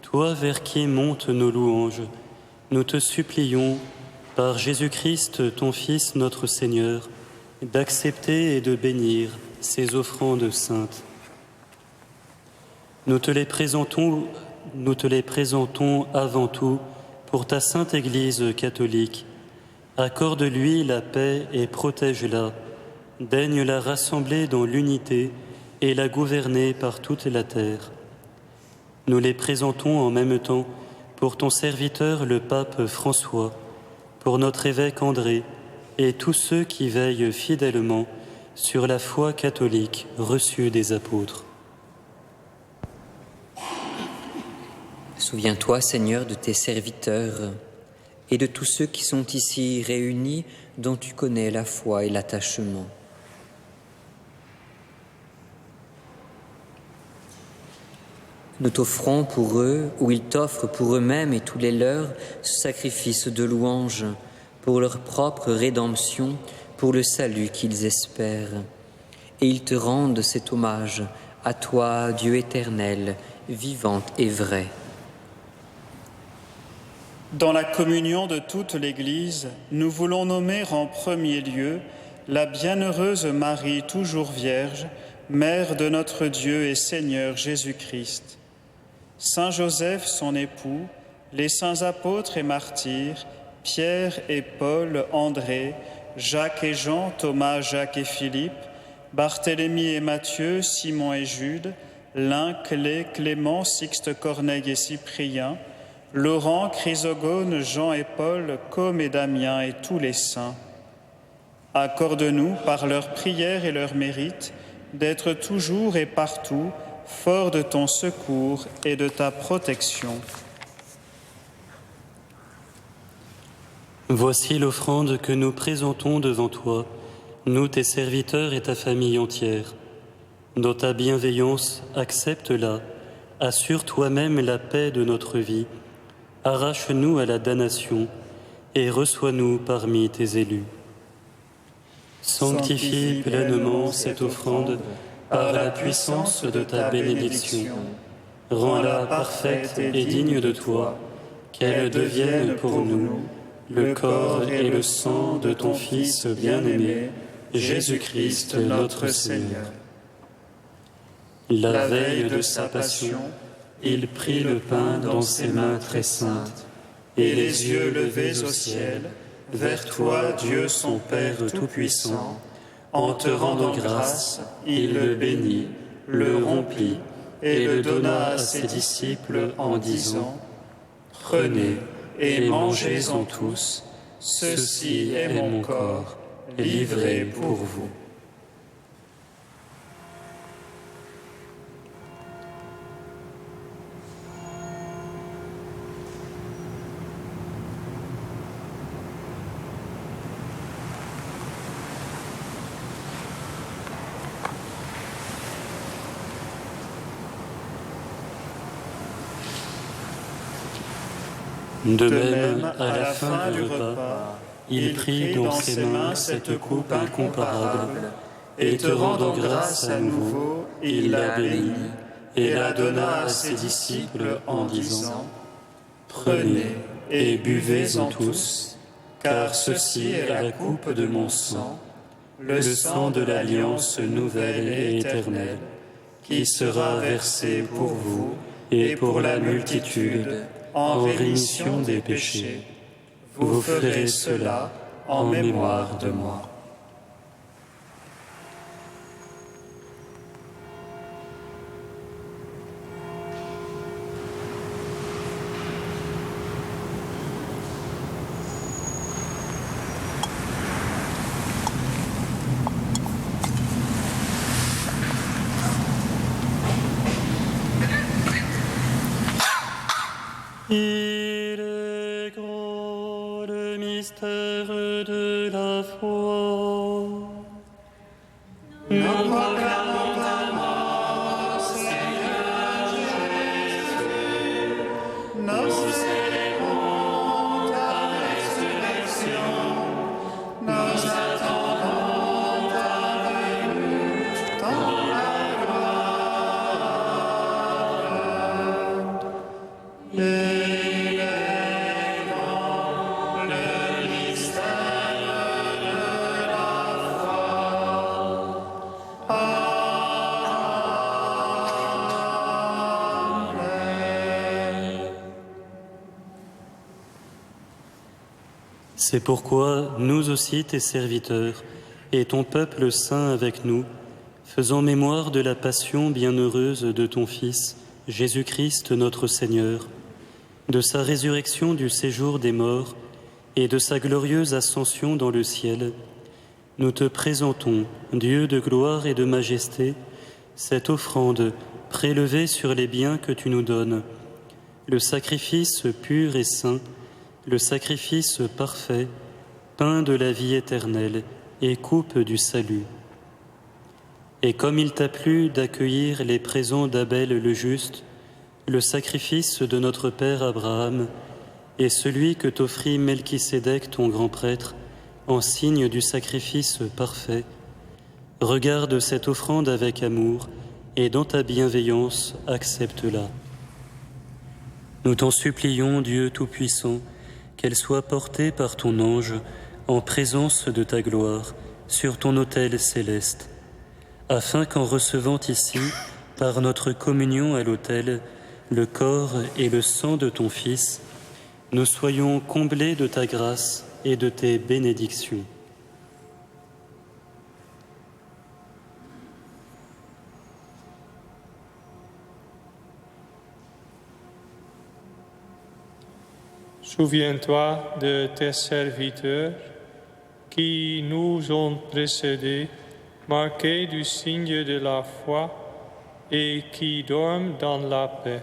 toi vers qui montent nos louanges, nous te supplions, par Jésus-Christ, ton Fils, notre Seigneur, d'accepter et de bénir ces offrandes saintes. Nous te les présentons avant tout pour ta sainte Église catholique. Accorde-lui la paix et protège-la. Daigne la rassembler dans l'unité et la gouverner par toute la terre. Nous les présentons en même temps pour ton serviteur le pape François, pour notre évêque André et tous ceux qui veillent fidèlement sur la foi catholique reçue des apôtres. Souviens-toi, Seigneur, de tes serviteurs et de tous ceux qui sont ici réunis, dont tu connais la foi et l'attachement. Nous t'offrons pour eux, ou ils t'offrent pour eux-mêmes et tous les leurs, ce sacrifice de louange, pour leur propre rédemption, pour le salut qu'ils espèrent. Et ils te rendent cet hommage, à toi, Dieu éternel, vivant et vrai. Dans la communion de toute l'Église, nous voulons nommer en premier lieu la bienheureuse Marie, toujours Vierge, Mère de notre Dieu et Seigneur Jésus-Christ. Saint Joseph, son époux, les saints apôtres et martyrs, Pierre et Paul, André, Jacques et Jean, Thomas, Jacques et Philippe, Barthélemy et Matthieu, Simon et Jude, Lin, Clé, Clément, Sixte, Corneille et Cyprien, Laurent, Chrysogone, Jean et Paul, Com et Damien et tous les saints. Accorde-nous, par leurs prières et leurs mérites, d'être toujours et partout forts de ton secours et de ta protection. Voici l'offrande que nous présentons devant toi, nous tes serviteurs et ta famille entière. Dans ta bienveillance, accepte-la, assure toi-même la paix de notre vie, arrache-nous à la damnation et reçois-nous parmi tes élus. Sanctifie pleinement cette offrande par la puissance de ta bénédiction. Rends-la parfaite et digne de toi, qu'elle devienne pour nous le corps et le sang de ton Fils bien-aimé, Jésus-Christ notre Seigneur. La veille de sa passion, il prit le pain dans ses mains très saintes, et les yeux levés au ciel, vers toi, Dieu son Père Tout-Puissant, en te rendant grâce, il le bénit, le rompit et le donna à ses disciples en disant : « Prenez et mangez-en tous, ceci est mon corps, livré pour vous. » De même, à la fin du repas, il prit dans ses mains cette coupe incomparable, et te rendant grâce à nouveau, il la bénit, et la donna à ses disciples en disant, « Prenez et buvez-en tous, car ceci est la coupe de mon sang, le sang de l'alliance nouvelle et éternelle, qui sera versé pour vous et pour la multitude en rémission des péchés. Vous ferez cela en mémoire de moi. » Il est grand le mystère de la foi. Nous proclamons ta mort, Seigneur Jésus. Nous célébrons ta résurrection. Nous attendons ta venue dans la gloire. C'est pourquoi nous aussi, tes serviteurs, et ton peuple saint avec nous, faisant mémoire de la passion bienheureuse de ton Fils, Jésus-Christ notre Seigneur, de sa résurrection du séjour des morts et de sa glorieuse ascension dans le ciel, nous te présentons, Dieu de gloire et de majesté, cette offrande prélevée sur les biens que tu nous donnes, le sacrifice pur et saint, le sacrifice parfait, pain de la vie éternelle et coupe du salut. Et comme il t'a plu d'accueillir les présents d'Abel le juste, le sacrifice de notre père Abraham et celui que t'offrit Melchisédek ton grand prêtre en signe du sacrifice parfait, regarde cette offrande avec amour et dans ta bienveillance accepte-la. Nous t'en supplions, Dieu Tout-Puissant, qu'elle soit portée par ton ange en présence de ta gloire sur ton autel céleste, afin qu'en recevant ici, par notre communion à l'autel, le corps et le sang de ton Fils, nous soyons comblés de ta grâce et de tes bénédictions. Souviens-toi de tes serviteurs qui nous ont précédés, marqués du signe de la foi et qui dorment dans la paix.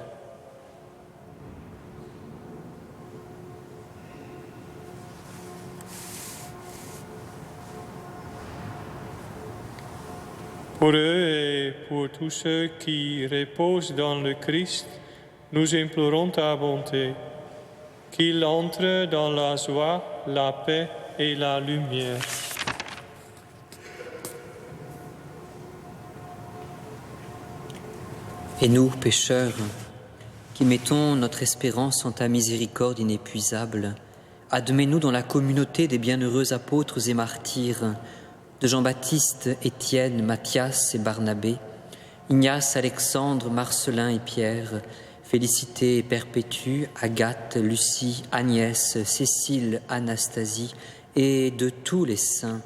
Pour eux et pour tous ceux qui reposent dans le Christ, nous implorons ta bonté, qu'ils entrent dans la joie, la paix et la lumière. Et nous, pécheurs, qui mettons notre espérance en ta miséricorde inépuisable, admets-nous dans la communauté des bienheureux apôtres et martyrs, de Jean-Baptiste, Étienne, Matthias et Barnabé, Ignace, Alexandre, Marcelin et Pierre, Félicité et Perpétue, Agathe, Lucie, Agnès, Cécile, Anastasie et de tous les saints.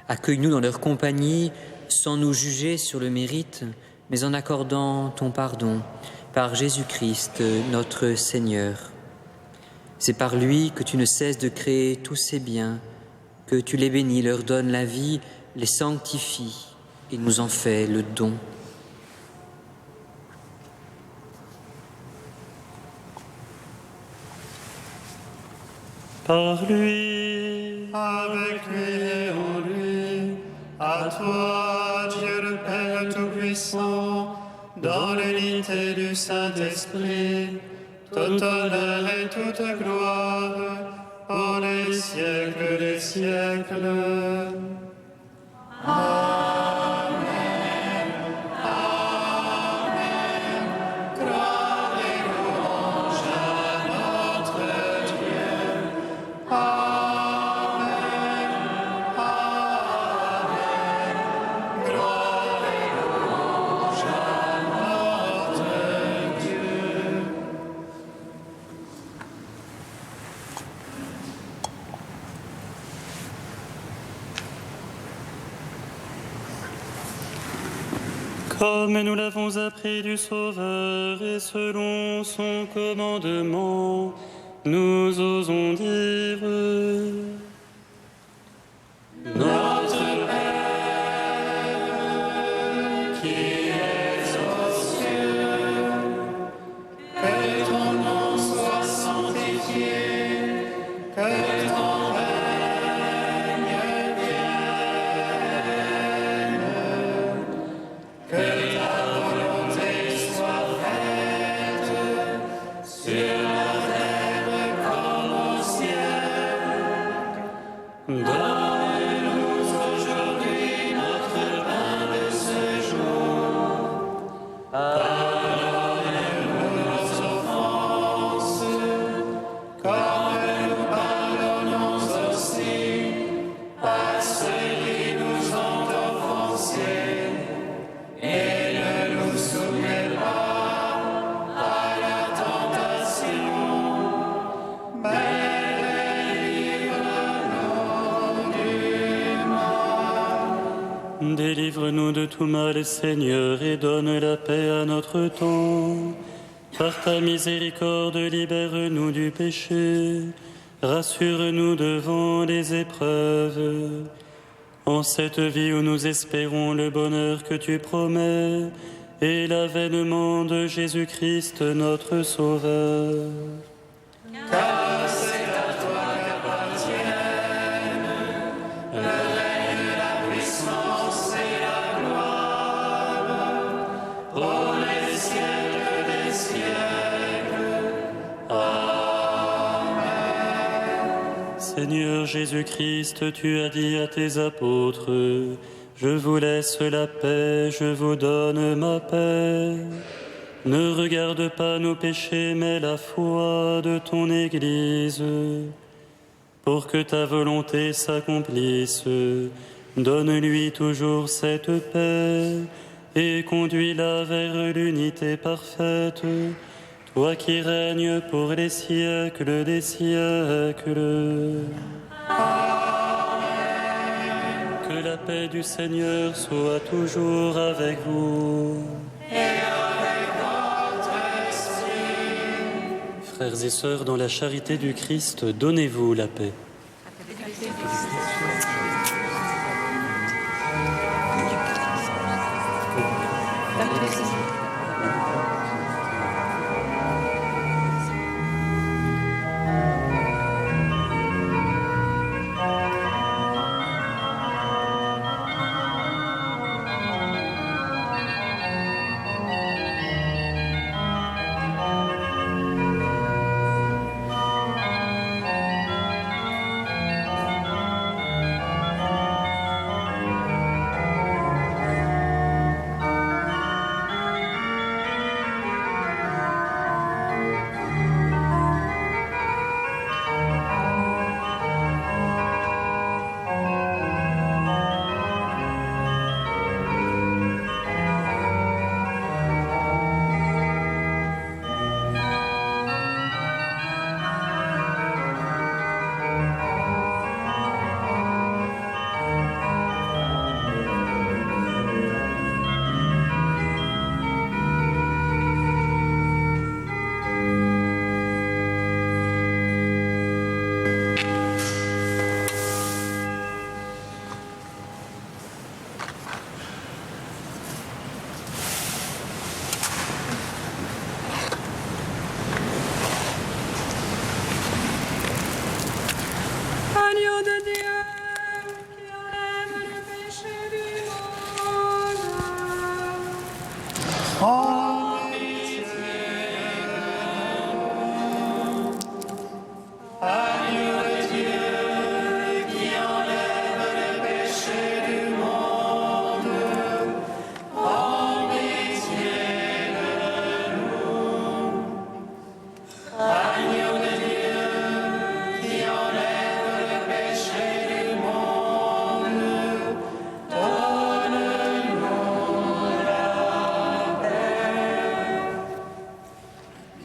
Accueille-nous dans leur compagnie sans nous juger sur le mérite, mais en accordant ton pardon par Jésus-Christ, notre Seigneur. C'est par lui que tu ne cesses de créer tous ces biens, que tu les bénis, leur donnes la vie, les sanctifies et nous en fais le don. Par lui, avec lui et en lui, à toi, Dieu le Père Tout-Puissant, dans l'unité du Saint-Esprit, tout honneur et toute gloire, pour les siècles des siècles. Amen. Amen. Gloire et louange à notre Dieu. Amen. Amen. Gloire et louange à notre Dieu. Comme nous l'avons appris du Sauveur et selon son commandement, nous osons dire Notre Père, qui es aux cieux, que ton nom soit sanctifié, que ton règne vienne, que ta volonté soit faite sur la terre comme au ciel. Donne-nous aujourd'hui notre pain de ce jour. Pardonne-nous nos offenses, comme nous pardonnons aussi à ceux qui nous ont offensés. Et ne nous soumets pas à la tentation, mais Délivre-nous de tout mal, Seigneur, et donne la paix à notre temps. Par ta miséricorde, libère-nous du péché. Rassure-nous devant les épreuves. En cette vie où nous espérons le bonheur que tu promets et l'avènement de Jésus-Christ, notre Sauveur. car c'est à toi qu'appartiennent le règne, la puissance et la gloire, pour les siècles des siècles. Amen. Seigneur Jésus-Christ, tu as dit à tes apôtres, je vous laisse la paix, je vous donne ma paix. Ne regarde pas nos péchés, mais la foi de ton Église. Pour que ta volonté s'accomplisse, donne-lui toujours cette paix et conduis-la vers l'unité parfaite, toi qui règnes pour les siècles des siècles. Que la paix du Seigneur soit toujours avec vous. Frères et sœurs, dans la charité du Christ, donnez-vous la paix.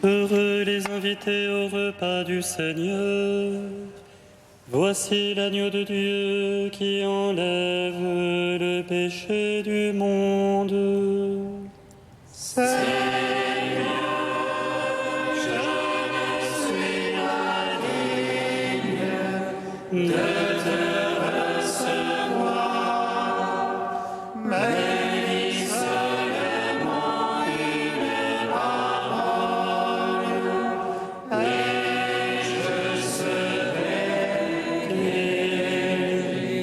Heureux les invités au repas du Seigneur. Voici l'agneau de Dieu qui enlève le péché du monde. Seigneur, je ne suis pas digne de te recevoir, mais dis seulement une parole, et je serai guéri.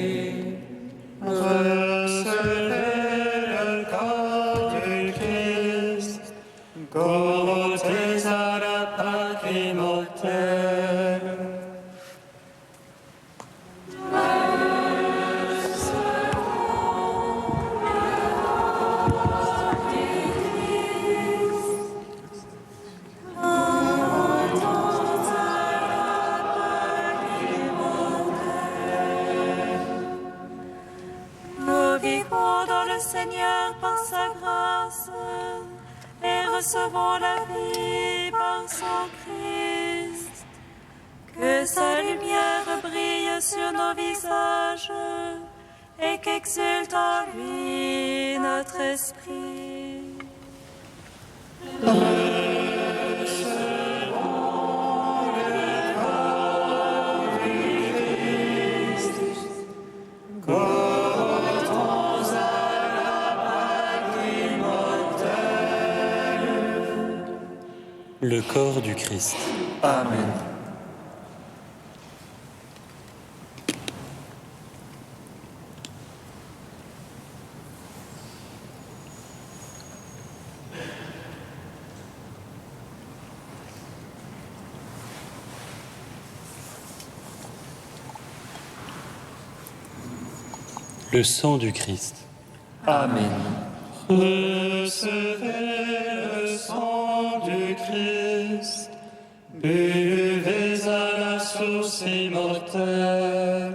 Recevez le corps du Christ, goûtez à la Pâque immortelle. Nous vivons dans le Seigneur par sa grâce et recevons la vie par son Christ. Que sa lumière brille sur nos visages et qu'exulte en lui notre esprit. Le corps du Christ. Amen. Le sang du Christ. Amen. Recevez le sang du Christ, buvez à la source immortelle.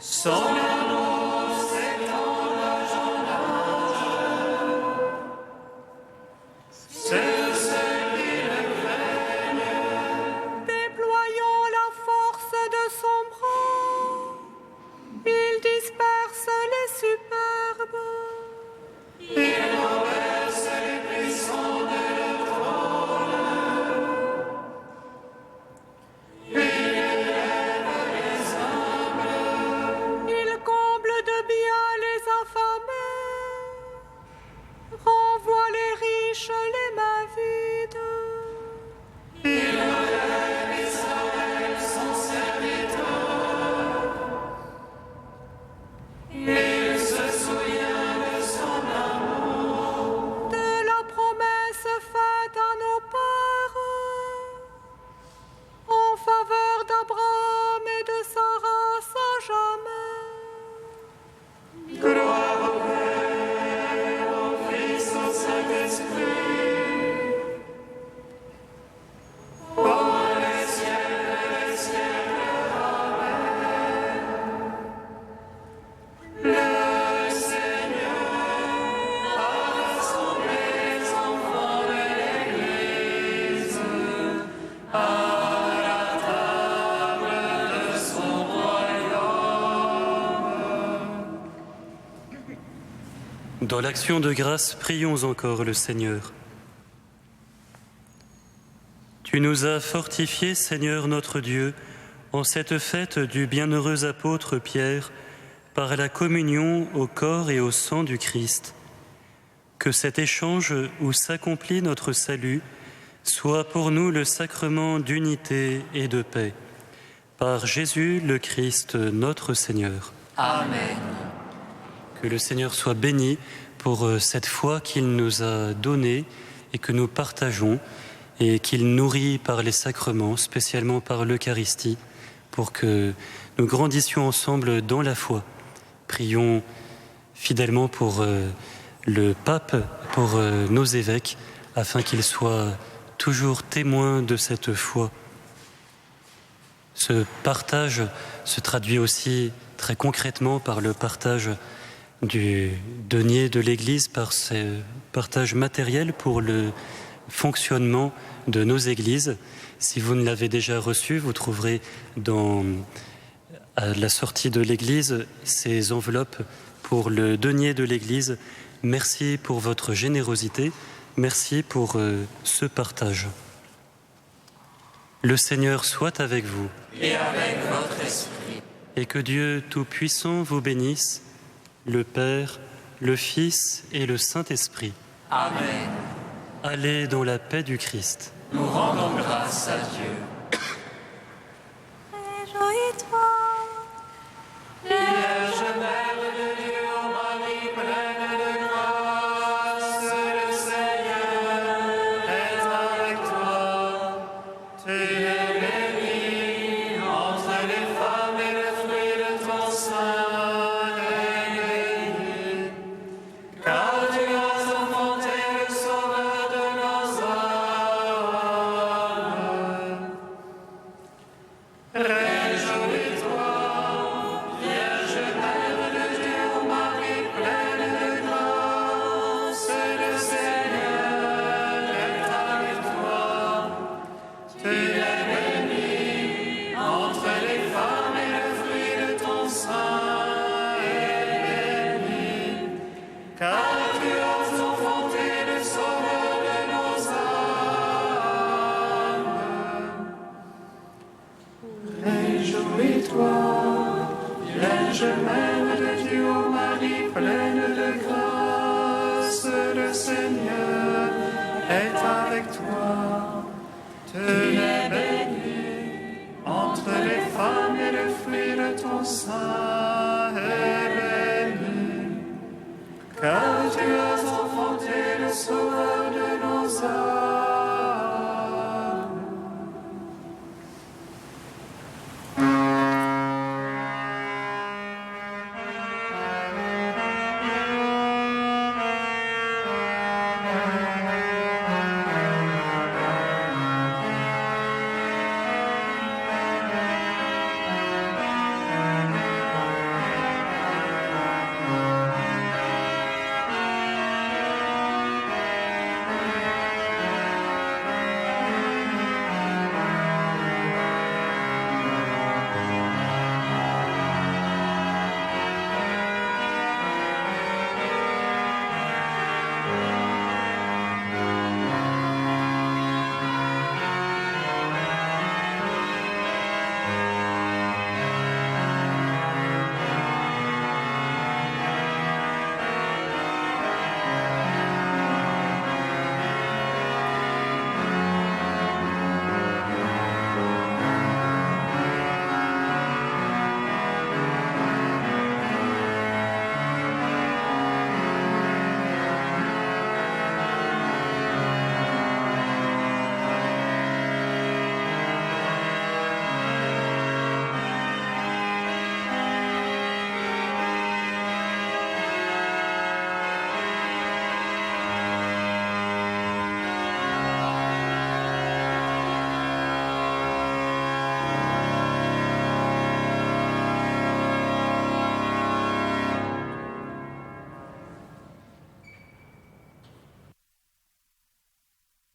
Son amour s'étend d'âge en âge. C'est celui qui le craigne. Déployant la force de son bras, il disperse les superbes. Il renverse les puissants de leur trône. Il élève les humbles. Il comble de bien les affamés, renvoie les riches les mains vides. Il relève Israël son serviteur. Il se souvient de son amour. De la promesse faite à nos pères, en faveur d'Abraham et de Sarah sans jamais. Gloire au Père, au Fils, au Saint-Esprit. Pour les siècles et les siècles. Amen. Le Seigneur a rassemblé les enfants de l'Église à la table de son royaume. Dans l'action de grâce, prions encore le Seigneur. Tu nous as fortifiés, Seigneur notre Dieu, en cette fête du bienheureux apôtre Pierre, par la communion au corps et au sang du Christ. Que cet échange où s'accomplit notre salut soit pour nous le sacrement d'unité et de paix. Par Jésus le Christ, notre Seigneur. Amen. Que le Seigneur soit béni pour cette foi qu'il nous a donnée et que nous partageons et qu'il nourrit par les sacrements, spécialement par l'Eucharistie, pour que nous grandissions ensemble dans la foi. Prions fidèlement pour le pape, pour nos évêques, afin qu'ils soient toujours témoins de cette foi. Ce partage se traduit aussi très concrètement par le partage du denier de l'Église, par ce partage matériel pour le fonctionnement de nos églises. Si vous ne l'avez déjà reçu, vous trouverez à la sortie de l'église ces enveloppes pour le denier de l'église. Merci pour votre générosité, merci pour ce partage. Le Seigneur soit avec vous. Et avec votre esprit. Et que Dieu Tout-Puissant vous bénisse, le Père, le Fils et le Saint-Esprit. Amen. Allez dans la paix du Christ. Nous rendons grâce à Dieu. Réjouis-toi, Vierge Mère de Dieu, ô Marie pleine de grâce, le Seigneur est avec toi. Tu es bénie entre les femmes et le fruit de ton sein est béni. Car tu as enfanté le Sauveur de nos âmes. Réjouis-toi, Vierge Mère de Dieu, ô Marie pleine de grâce, le Seigneur est avec toi. Tu es bénie entre les femmes et le fruit de ton sein est béni. Car tu as enfanté le Sauveur de nos âmes. Réjouis-toi, Vierge Mère de Dieu, ô Marie pleine de grâce, le Seigneur est avec toi. Tu es bénie entre les femmes et le fruit de ton sein est béni. Car tu as enfanté le Sauveur